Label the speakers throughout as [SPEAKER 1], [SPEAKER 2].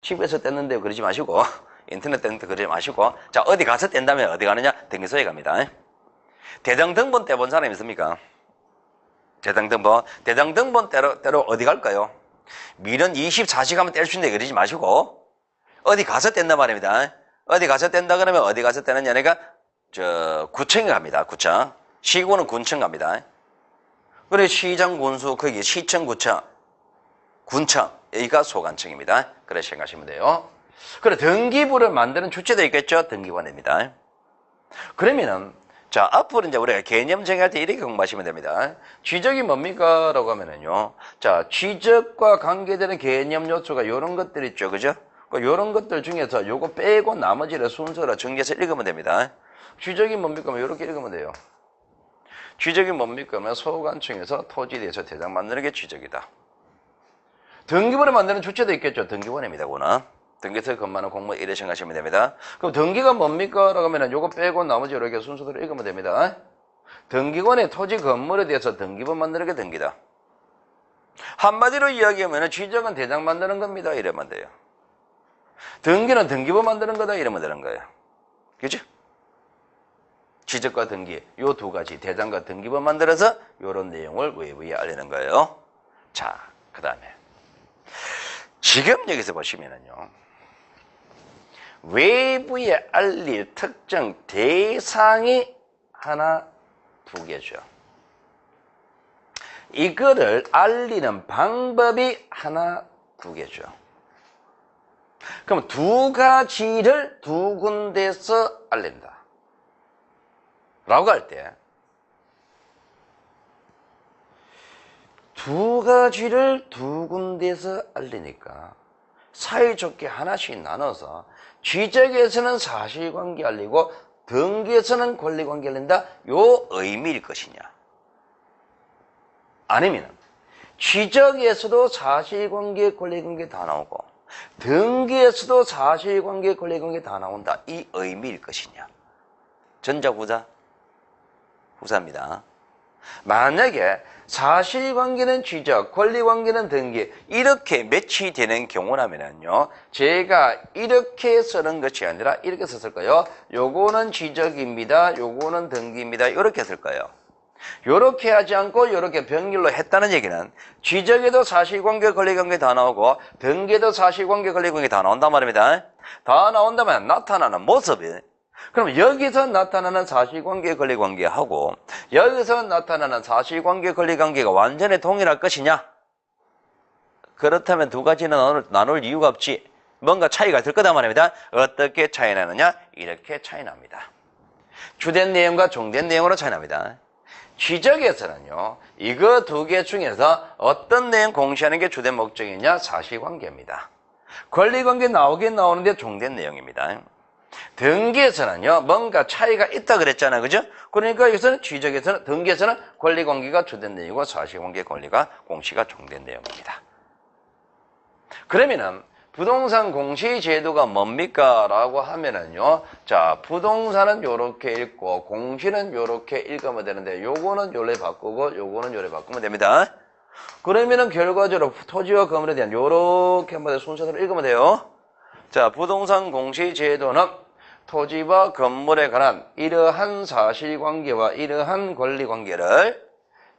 [SPEAKER 1] 집에서 뗐는데 그러지 마시고 인터넷 뗐는데 그러지 마시고 자 어디 가서 뗀다면 어디 가느냐? 등기소에 갑니다. 대장등본 떼본 사람 있습니까? 대장등본 떼러 어디 갈까요? 밀은 24시간 뗄 수 있는데 그러지 마시고 어디 가서 뗀단 말입니다. 어디 가서 뗀다 그러면 어디 가서 떼느냐? 그러니까 구청에 갑니다. 구청. 시군은 군청 갑니다. 그래 시장, 군수, 거기 시청, 구청, 군청 여기가 소관청입니다. 그래 생각하시면 돼요. 그래 등기부를 만드는 주체도 있겠죠. 등기관입니다. 그러면은 자 앞으로 이제 우리가 개념 정의할 때 이렇게 공부하시면 됩니다. 취적이 뭡니까? 라고 하면은요. 자 취적과 관계되는 개념 요소가 이런 것들 있죠. 그죠? 이런 것들 중에서 요거 빼고 나머지를 순서로 정리해서 읽으면 됩니다. 취적이 뭡니까? 이렇게 읽으면 돼요. 취적이 뭡니까? 소관청에서 토지에 대해서 대장 만드는 게 취적이다. 등기부를 만드는 주체도 있겠죠. 등기관입니다. 그거는. 등기소에 근무하는 공무원 이래 생각하시면 됩니다. 그럼 등기가 뭡니까? 라고 하면 요거 빼고 나머지 이렇게 순서대로 읽으면 됩니다. 등기관의 토지 건물에 대해서 등기부 만드는 게 등기다. 한마디로 이야기하면 취적은 대장 만드는 겁니다. 이러면 돼요. 등기는 등기부 만드는 거다. 이러면 되는 거예요. 그죠? 취적과 등기 요 두 가지 대장과 등기부 만들어서 요런 내용을 외부에 알리는 거예요. 자, 그 다음에 지금 여기서 보시면은요. 외부에 알릴 특정 대상이 하나, 두 개죠. 이거를 알리는 방법이 하나, 두 개죠. 그럼 두 가지를 두 군데서 알린다. 라고 할 때 두 가지를 두 군데서 알리니까 사이좋게 하나씩 나눠서 취적에서는 사실관계 알리고 등기에서는 권리관계 알린다. 요 의미일 것이냐. 아니면 취적에서도 사실관계 권리관계 다 나오고 등기에서도 사실관계 권리관계 다 나온다. 이 의미일 것이냐. 전자 후자? 후자입니다. 만약에 사실관계는 취적, 권리관계는 등기 이렇게 매치되는 경우라면요. 제가 이렇게 쓰는 것이 아니라 이렇게 썼을 거예요. 요거는 취적입니다. 요거는 등기입니다. 이렇게 쓸 거예요. 요렇게 하지 않고 요렇게 병렬로 했다는 얘기는 취적에도 사실관계, 권리관계 다 나오고 등기에도 사실관계, 권리관계 다 나온단 말입니다. 다 나온다면 나타나는 모습이 그럼 여기서 나타나는 사실관계, 권리관계하고 여기서 나타나는 사실관계, 권리관계가 완전히 동일할 것이냐? 그렇다면 두 가지는 나눌 이유가 없지. 뭔가 차이가 들 거다 말입니다. 어떻게 차이 나느냐? 이렇게 차이 납니다. 주된 내용과 종된 내용으로 차이 납니다. 취적에서는요. 이거 두 개 중에서 어떤 내용 공시하는 게 주된 목적이냐? 사실관계입니다. 권리관계 나오긴 나오는데 종된 내용입니다. 등기에서는요, 뭔가 차이가 있다 그랬잖아요. 그죠? 그러니까 여기서는 취적에서는, 등기에서는 권리관계가 주된 내용이고 사실관계 권리가 공시가 종된 내용입니다. 그러면은, 부동산 공시 제도가 뭡니까? 라고 하면은요, 자, 부동산은 요렇게 읽고, 공시는 요렇게 읽으면 되는데, 요거는 요래 바꾸고, 요거는 요래 바꾸면 됩니다. 그러면은 결과적으로 토지와 건물에 대한 요렇게 한번 순서대로 읽으면 돼요. 자, 부동산 공시 제도는 토지와 건물에 관한 이러한 사실관계와 이러한 권리관계를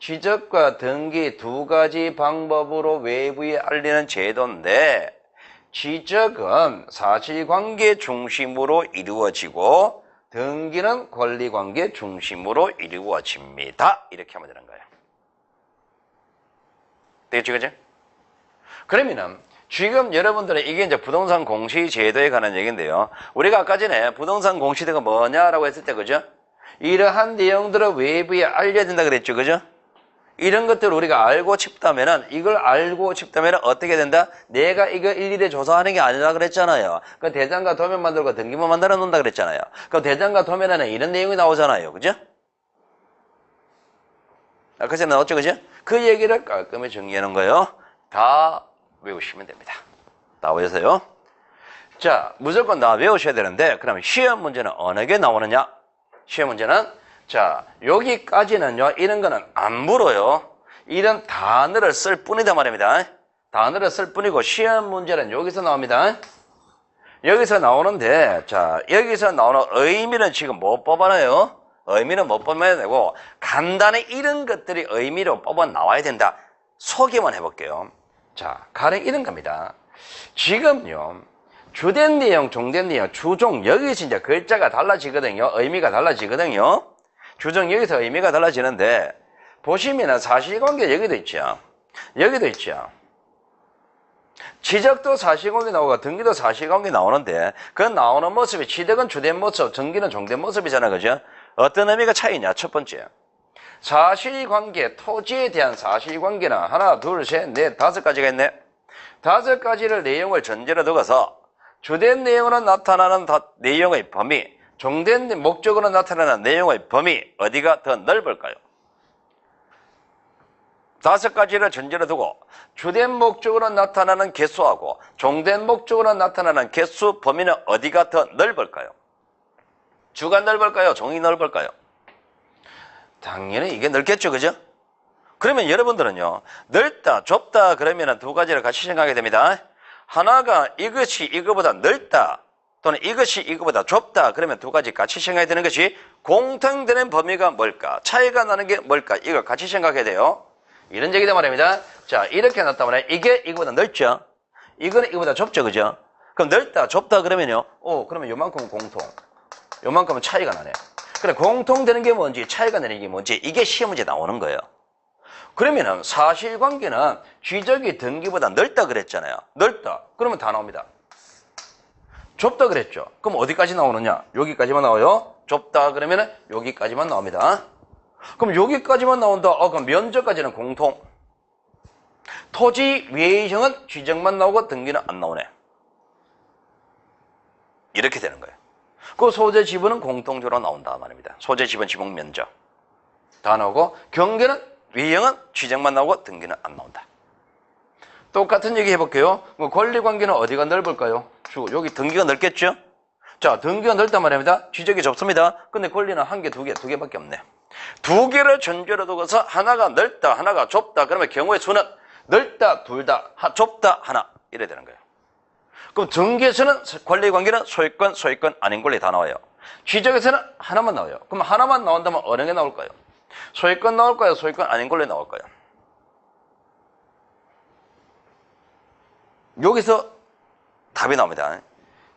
[SPEAKER 1] 취적과 등기 두 가지 방법으로 외부에 알리는 제도인데 취적은 사실관계 중심으로 이루어지고 등기는 권리관계 중심으로 이루어집니다. 이렇게 하면 되는 거예요. 되겠죠, 그죠? 그러면은 지금 여러분들은 이게 이제 부동산 공시 제도에 관한 얘기인데요. 우리가 아까 전에 부동산 공시제도가 뭐냐라고 했을 때, 그죠? 이러한 내용들을 외부에 알려야 된다 그랬죠, 그죠? 이런 것들을 우리가 알고 싶다면은, 이걸 알고 싶다면은 어떻게 된다? 내가 이거 일일이 조사하는 게 아니라 그랬잖아요. 그 대장과 도면 만들고 등기부 만들어 놓는다 그랬잖아요. 그 대장과 도면에는 이런 내용이 나오잖아요, 그죠? 아까 전에 나왔죠, 그죠? 그 얘기를 깔끔히 정리하는 거예요. 다 외우시면 됩니다. 다 외우세요. 자, 무조건 다 외우셔야 되는데, 그럼 시험 문제는 어느 게 나오느냐? 시험 문제는, 자, 여기까지는요, 이런 거는 안 물어요. 이런 단어를 쓸 뿐이다 말입니다. 단어를 쓸 뿐이고, 시험 문제는 여기서 나옵니다. 여기서 나오는데, 자, 여기서 나오는 의미는 지금 못 뽑아놔요. 의미는 못 뽑아야 되고, 간단히 이런 것들이 의미로 뽑아 나와야 된다. 소개만 해볼게요. 자, 가령 이런 겁니다. 지금요, 주된 내용, 종된 내용, 주종, 여기서 이제 글자가 달라지거든요. 의미가 달라지거든요. 주종, 여기서 의미가 달라지는데, 보시면은 사실관계 여기도 있죠. 여기도 있죠. 지적도 사실관계 나오고 등기도 사실관계 나오는데 그 나오는 모습이 지적은 주된 모습, 등기는 종된 모습이잖아요. 그죠? 어떤 의미가 차이냐? 첫 번째. 사실관계, 토지에 대한 사실관계는 하나, 둘, 셋, 넷, 다섯 가지가 있네. 다섯 가지를 내용을 전제로 두고서 주된 내용으로 나타나는 내용의 범위, 종된 목적으로 나타나는 내용의 범위 어디가 더 넓을까요? 다섯 가지를 전제로 두고 주된 목적으로 나타나는 개수하고 종된 목적으로 나타나는 개수 범위는 어디가 더 넓을까요? 주가 넓을까요? 종이 넓을까요? 당연히 이게 넓겠죠, 그죠? 그러면 여러분들은요, 넓다, 좁다 그러면 두 가지를 같이 생각하게 됩니다. 하나가 이것이 이거보다 넓다 또는 이것이 이거보다 좁다 그러면 두 가지 같이 생각해야 되는 것이 공통되는 범위가 뭘까? 차이가 나는 게 뭘까? 이걸 같이 생각해야 돼요. 이런 얘기다 말입니다. 자, 이렇게 놨다면 이게 이거보다 넓죠? 이거는 이거보다 좁죠, 그죠? 그럼 넓다, 좁다 그러면요, 그러면 요만큼은 공통, 요만큼은 차이가 나네. 그래, 공통되는 게 뭔지, 차이가 나는 게 뭔지, 이게 시험 문제 나오는 거예요. 그러면은 사실관계는 쥐적이 등기보다 넓다 그랬잖아요. 넓다. 그러면 다 나옵니다. 좁다 그랬죠. 그럼 어디까지 나오느냐? 여기까지만 나와요. 좁다 그러면은 여기까지만 나옵니다. 그럼 여기까지만 나온다. 그럼 면적까지는 공통. 토지 외형은 쥐적만 나오고 등기는 안 나오네. 이렇게 되는 거예요. 그 소재 지분은 공통적으로 나온다 말입니다. 소재 지분 지분 면적 다 나오고 경계는 외형은 쥐적만 나오고 등기는 안 나온다. 똑같은 얘기 해볼게요. 뭐 권리관계는 어디가 넓을까요? 여기 등기가 넓겠죠? 자, 등기가 넓단 말입니다. 쥐적이 좁습니다. 근데 권리는 한 개, 두 개밖에 없네. 두 개를 전제로 두고서 하나가 넓다, 하나가 좁다. 그러면 경우의 수는 넓다, 둘 다, 좁다, 하나. 이래 되는 거예요. 그럼 등기에서는 권리관계는 소유권, 소유권 아닌 권리 다 나와요. 쥐적에서는 하나만 나와요. 그럼 하나만 나온다면 어느 게 나올까요? 소유권 나올까요? 소유권 아닌 권리 나올까요? 여기서 답이 나옵니다.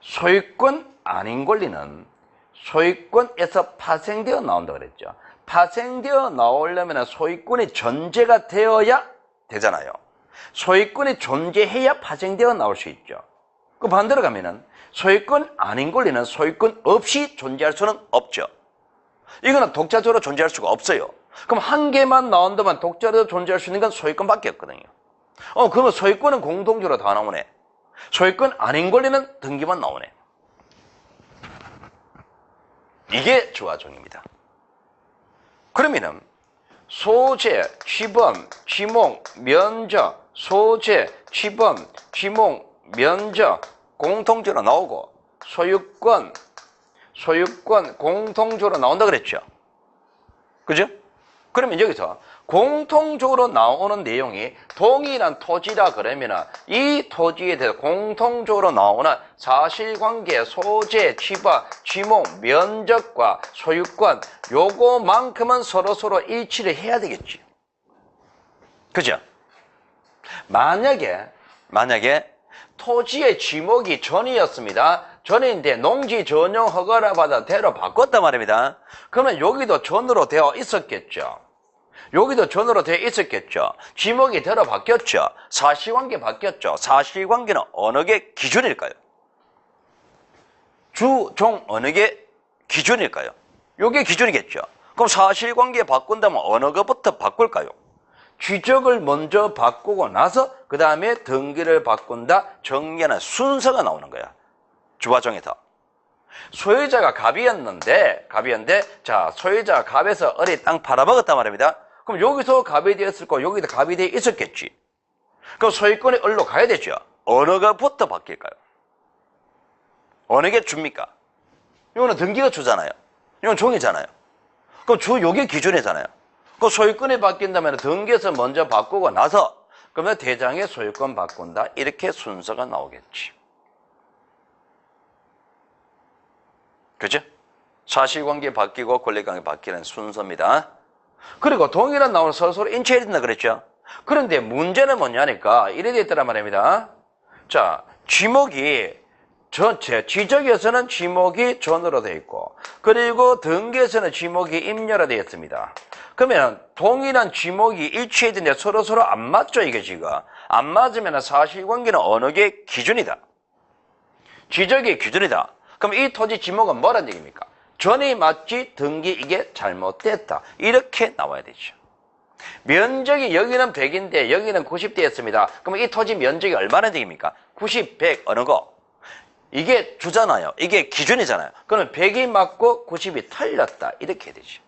[SPEAKER 1] 소유권 아닌 권리는 소유권에서 파생되어 나온다 그랬죠. 파생되어 나오려면 소유권이 존재가 되어야 되잖아요. 소유권이 존재해야 파생되어 나올 수 있죠. 그 반대로 가면은 소유권 아닌 권리는 소유권 없이 존재할 수는 없죠. 이거는 독자적으로 존재할 수가 없어요. 그럼 한 개만 나온다면 독자적으로 존재할 수 있는 건 소유권밖에 없거든요. 그러면 소유권은 공통적으로 다 나오네. 소유권 아닌 권리는 등기만 나오네. 이게 주화종입니다. 그러면은 소재, 취범, 취목, 면적, 소재, 취범, 취목, 면적 공통적으로 나오고 소유권 공통적으로 나온다 그랬죠. 그죠? 그러면 여기서 공통적으로 나오는 내용이 동일한 토지라 그러면 이 토지에 대해서 공통적으로 나오는 사실관계, 소재, 취범, 취목, 면적과 소유권 요거만큼은 서로 일치를 해야 되겠지. 그죠? 만약에 토지의 지목이 전이었습니다. 전인데 농지 전용 허가를 받아 대로 바꿨단 말입니다. 그러면 여기도 전으로 되어 있었겠죠. 여기도 전으로 되어 있었겠죠. 지목이 대로 바뀌었죠. 사실관계 바뀌었죠. 사실관계는 어느 게 기준일까요? 주, 종 어느 게 기준일까요? 이게 기준이겠죠. 그럼 사실관계 바꾼다면 어느 것부터 바꿀까요? 쥐적을 먼저 바꾸고 나서 그 다음에 등기를 바꾼다 정리하는 순서가 나오는 거야. 주화종에서. 소유자가 갑이었는데 자, 소유자가 갑에서 어리 땅 팔아먹었단 말입니다. 그럼 여기서 갑이 되었을 거고 여기도 갑이 되어 있었겠지. 그럼 소유권이 얼로 가야 되죠. 어느 것부터 바뀔까요? 어느 게 줍니까? 이거는 등기가 주잖아요. 이건 종이잖아요. 그럼 요게 기준이잖아요. 그 소유권이 바뀐다면 등기에서 먼저 바꾸고 나서 그러면 대장의 소유권 바꾼다. 이렇게 순서가 나오겠지. 그죠? 사실관계 바뀌고 권리관계 바뀌는 순서입니다. 그리고 동일한 나오는 서로 인치해야 된다 그랬죠? 그런데 문제는 뭐냐니까 이래 돼 있더란 말입니다. 자, 지목이 전체, 지적에서는 지목이 전으로 되어 있고, 그리고 등기에서는 지목이 임여로 되어 있습니다. 그러면 동일한 지목이 일치해야 되는데 서로 안 맞죠, 이게 지금. 안 맞으면 사실관계는 어느 게 기준이다. 지적이 기준이다. 그럼 이 토지 지목은 뭐란 얘기입니까? 전이 맞지, 등기 이게 잘못됐다. 이렇게 나와야 되죠. 면적이 여기는 100인데 여기는 90대였습니다. 그럼 이 토지 면적이 얼마나 되입니까? 90, 100 어느 거? 이게 주잖아요. 이게 기준이잖아요. 그러면 100이 맞고 90이 틀렸다. 이렇게 되죠.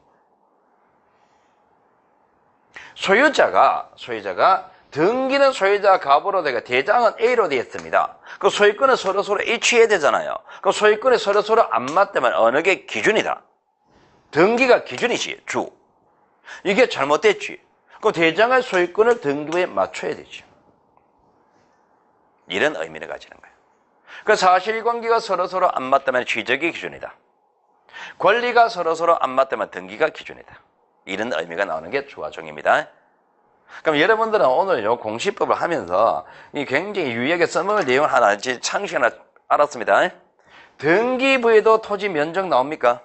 [SPEAKER 1] 소유자가 등기는 소유자 갑으로 되고 대장은 A로 되어 있습니다. 그 소유권은 서로 일치해야 되잖아요. 그 소유권이 서로 안 맞다면 어느 게 기준이다. 등기가 기준이지, 주. 이게 잘못됐지. 그 대장의 소유권을 등기부에 맞춰야 되죠. 이런 의미를 가지는 거예요. 그 사실관계가 서로 안 맞다면 지적이 기준이다. 권리가 서로 안 맞다면 등기가 기준이다. 이런 의미가 나오는 게 주화종입니다. 그럼 여러분들은 오늘 요 공시법을 하면서 이 굉장히 유의하게 써먹을 내용을 하나 창시 하나 알았습니다. 등기부에도 토지 면적 나옵니까?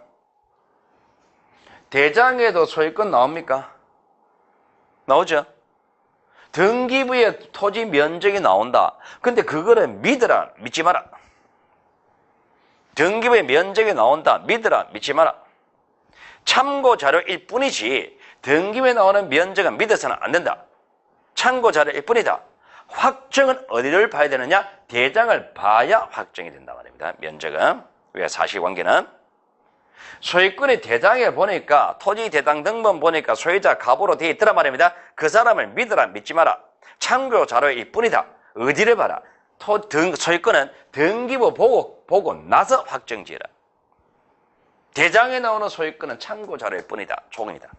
[SPEAKER 1] 대장에도 소유권 나옵니까? 나오죠? 등기부에 토지 면적이 나온다. 근데 그거를 믿으라, 믿지 마라. 등기부에 면적이 나온다. 믿으라, 믿지 마라. 참고 자료일 뿐이지 등기부에 나오는 면적은 믿어서는 안 된다. 참고 자료일 뿐이다. 확정은 어디를 봐야 되느냐? 대장을 봐야 확정이 된단 말입니다. 면적은. 왜? 사실관계는. 소유권의 대장에 보니까 토지 대장 등본 보니까 소유자 갑으로 되어 있더란 말입니다. 그 사람을 믿으라, 믿지 마라. 참고 자료일 뿐이다. 어디를 봐라? 소유권은 등기부 보고 나서 확정지어라. 대장에 나오는 소유권은 참고 자료일 뿐이다. 종이다.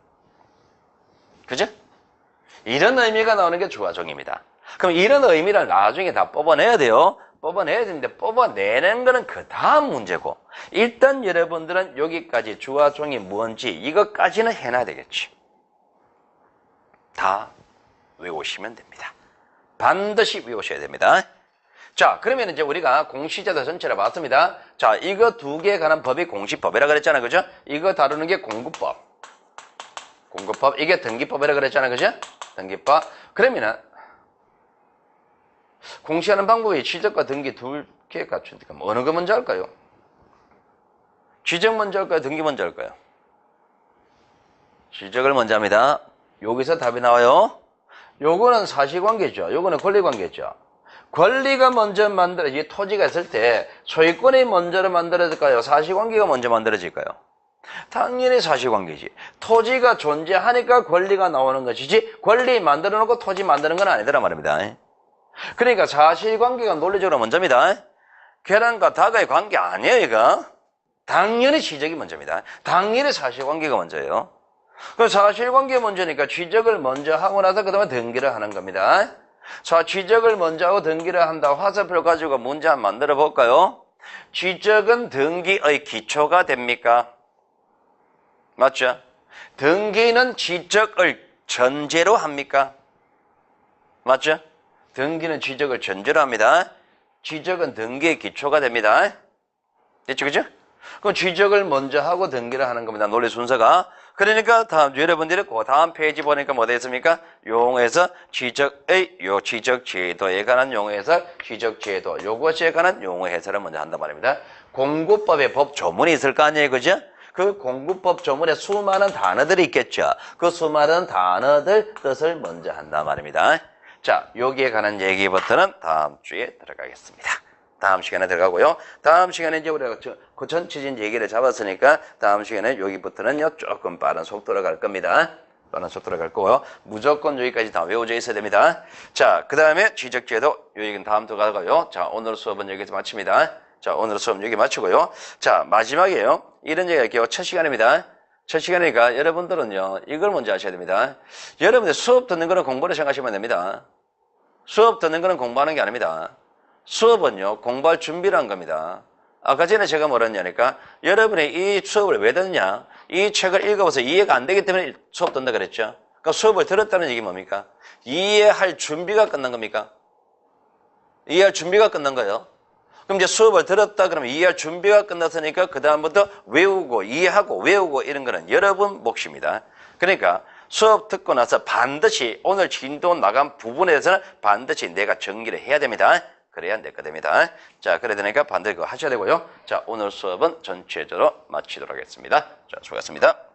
[SPEAKER 1] 그죠? 이런 의미가 나오는 게 주화종입니다. 그럼 이런 의미를 나중에 다 뽑아내야 돼요. 뽑아내야 되는데 뽑아내는 거는 그 다음 문제고, 일단 여러분들은 여기까지 주화종이 뭔지 이것까지는 해놔야 되겠지. 다 외우시면 됩니다. 반드시 외우셔야 됩니다. 자, 그러면 이제 우리가 공시제도 전체를 봤습니다. 자, 이거 두 개에 관한 법이 공시법이라 그랬잖아요. 그죠? 이거 다루는 게 공급법. 이게 등기법이라 그랬잖아요. 그죠? 등기법. 그러면은 공시하는 방법이 지적과 등기 둘 개 갖춘니까 어느 거 먼저 할까요? 지적 먼저 할까요? 등기 먼저 할까요? 지적을 먼저 합니다. 여기서 답이 나와요. 요거는 사실관계죠. 요거는 권리관계죠. 권리가 먼저 만들어지, 토지가 있을 때 소유권이 먼저 만들어질까요? 사실관계가 먼저 만들어질까요? 당연히 사실관계지. 토지가 존재하니까 권리가 나오는 것이지, 권리 만들어 놓고 토지 만드는 건 아니더란 말입니다. 그러니까 사실관계가 논리적으로 먼저입니다. 계란과 닭의 관계 아니에요, 이거. 당연히 지적이 먼저입니다. 당연히 사실관계가 먼저예요. 그 사실관계 먼저니까 지적을 먼저 하고 나서 그 다음에 등기를 하는 겁니다. 자, 지적을 먼저 하고 등기를 한다. 화살표 가지고 문제 한번 만들어 볼까요? 지적은 등기의 기초가 됩니까? 맞죠? 등기는 지적을 전제로 합니까? 맞죠? 등기는 지적을 전제로 합니다. 지적은 등기의 기초가 됩니다. 됐죠? 그죠? 그럼 지적을 먼저 하고 등기를 하는 겁니다. 논리 순서가. 그러니까 여러분들이 그 다음 페이지 보니까 뭐 되어 있습니까? 용어에서 지적의 지적 제도에 관한 용어 해설, 지적 제도 요것에 관한 용어 해설을 먼저 한단 말입니다. 공구법의 법 조문이 있을 거 아니에요, 그죠? 그 공구법 조문에 수많은 단어들이 있겠죠. 그 수많은 단어들 뜻을 먼저 한단 말입니다. 자, 여기에 관한 얘기부터는 다음 주에 들어가겠습니다. 다음 시간에 들어가고요. 다음 시간에 이제 우리가 그 전체적인 얘기를 잡았으니까 다음 시간에 여기부터는요 조금 빠른 속도로 갈 겁니다. 빠른 속도로 갈 거고요. 무조건 여기까지 다 외워져 있어야 됩니다. 자, 그 다음에 지적제도 여기는 다음 주 가고요. 자, 오늘 수업은 여기서 마칩니다. 자, 오늘 수업 여기 마치고요. 자, 마지막이에요. 이런 얘기가 할게요. 첫 시간입니다. 첫 시간이니까 여러분들은요 이걸 먼저 아셔야 됩니다. 여러분들 수업 듣는 거는 공부를 생각하시면 됩니다. 수업 듣는 거는 공부하는 게 아닙니다. 수업은요 공부할 준비를 한 겁니다. 아까 전에 제가 뭐랬냐니까 여러분이 이 수업을 왜 듣냐? 이 책을 읽어봐서 이해가 안 되기 때문에 수업 듣는다 그랬죠. 그러니까 수업을 들었다는 얘기 뭡니까? 이해할 준비가 끝난 겁니까? 이해할 준비가 끝난 거예요. 그럼 이제 수업을 들었다 그러면 이해할 준비가 끝났으니까 그 다음부터 외우고 이해하고 외우고 이런 거는 여러분 몫입니다. 그러니까 수업 듣고 나서 반드시 오늘 진도 나간 부분에서는 반드시 내가 정리를 해야 됩니다. 그래야 내 거 됩니다. 자, 그래야 되니까 반드시 그거 하셔야 되고요. 자, 오늘 수업은 전체적으로 마치도록 하겠습니다. 자, 수고하셨습니다.